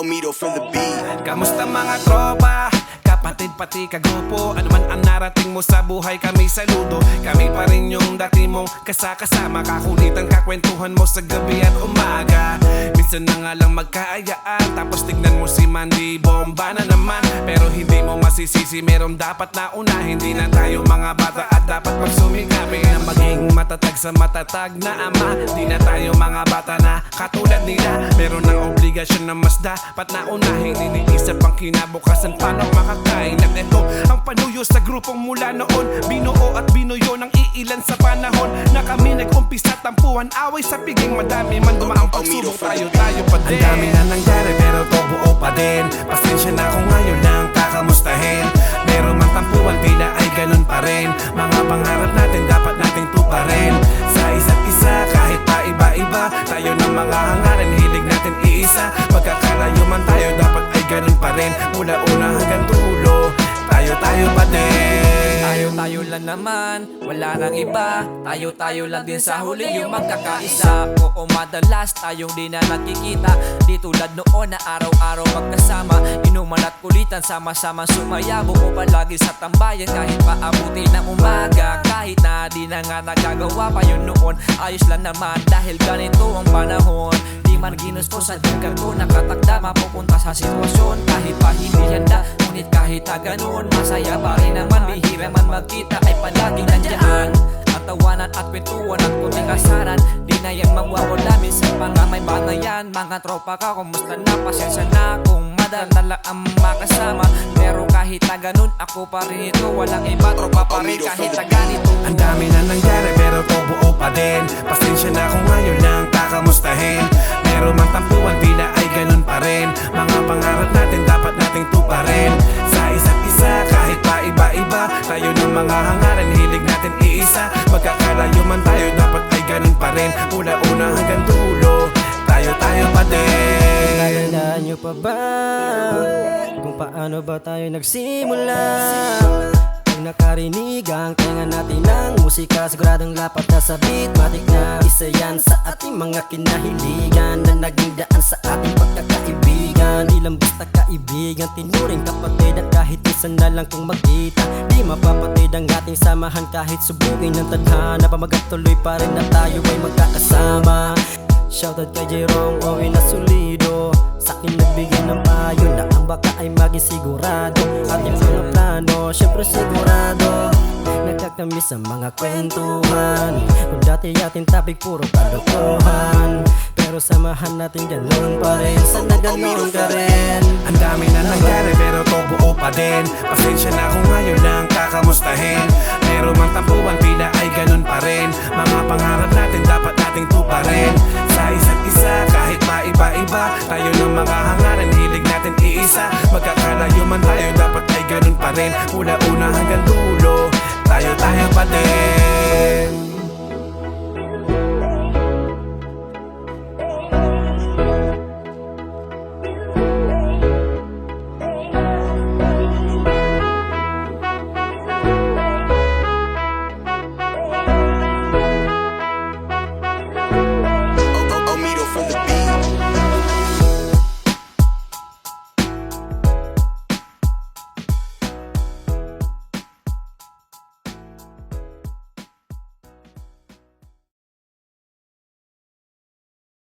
Omido for the beat. Kamusta mga tropa? Kapatid pati kagrupo, ano man ang narating mo sa buhay, kami saludo. Kami pa rin yung dati mong kasama, kakulitan kakwentuhan mo sa gabi at umaga. Minsan na nga lang magkaayaan, tapos tignan mo si Mandy, bomba na naman. Pero hindi mo masisisi, merong dapat na una. Hindi na tayo mga bata at dapat magsumikapin na maging matatag sa matatag na ama. Di na tayo mga bata na katulad nila, meron ng obligasyon na mas dapat na unahin. Iniisip ang kinabukasan, paano makakain. At ito ang panuyo sa grupong mula noon, binuo at binuyo ng iilan sa panahon na kami nag-umpisa tampuhan, away sa piging madami man dumaang pagsubok, tayo pa din. Ang dami na nangyari pero to buo pa din. Pasensya na kung ngayon lang kakamustahin. Meron man tampuhan, tila ay ganun pa rin. Mga pangarap natin dapat nating tuparin. Sa isa't isa kahit pa iba-iba, tayo ng mga hangarin, hilig natin iisa. Pagkakalayo man tayo dapat ay ganun pa rin. Mula una hanggang dulo, tayo pa din. Tayo lang naman, wala nang iba. Tayo lang din sa huli yung magkakaisa. Oo, madalas tayong di na nagkikita. Di tulad noon na araw-araw magkasama, inuman at kulitan, sama-sama sumaya. Buo palagi sa tambayan kahit paabuti ng umaga. Kahit na di na nga nagagawa pa yun noon, ayos lang naman dahil ganito ang panahon. Di man ginusto sa dagdag ko, nakatakda mapupunta sa sitwasyon. Kahit pa hindi handa, ngunit kahit na ganun, masaya pa rin naman. Bihira man magkita ay palaging nandyan. At tawanan at kwentuhan at kunting kasaran, di na yan mawawala. Minsan pa nga may banayan. Mga tropa ka, kumusta na? Pasensya na kung madala ang makasama. Pero kahit na ganun, ako pa rin ito. Walang iba, tropa pa rin kahit na ganito. Ang dami na nangyari pero to buo pa din. Pasensya na kung ngayon lang kakamustahin. Meron man tampuhan, tila ay ganun pa rin. Mga pangarap natin dapat nating tuparin. Sa isa't isa kahit pa iba-iba, tayo ng mga hangarin, hilig natin iisa. Magkakalayo man tayo dapat ay ganun pa rin. Mula una hanggang dulo, tayo pa din. Naalala nyo pa ba kung paano ba tayo nagsimula? Pag nakarinig ang tenga natin ng musika, siguradong lapat na sa beatmatic na. Isa yan sa ating mga kinahiligan na naging daan sa ating pagkakaibigan. Di lang basta kaibigan, tinuring kapatid. At kahit isa na lang kung magkita, di mapapatid ang ating samahan. Kahit subukin ng tadhana, pamagat tuloy pa rin na tayo ay magkakasama. Shoutout kay Jerome, Owen na solido. Sa'kin nagbigay ng payo na ang baka ay maging sigurado. Ating mga plano, syempre sigurado. Nagkakami sa mga kwentuhan, kung dati ating topic puro kalokohan. Pero samahan natin ganun pa rin, sana ganun ka rin. Ang dami na nangyari pero to buo pa din. Pasensya na kung ngayon lang kakamustahin. Meron man tampuhan, tila ay ganun pa rin. Mga pangarap natin dapat nating tuparin. Sa isa't isa kahit pa iba-iba, tayo ng mga hangarin, hilig natin iisa. Magkakalayo man tayo dapat ay ganun pa rin. Mula una hanggang dulo,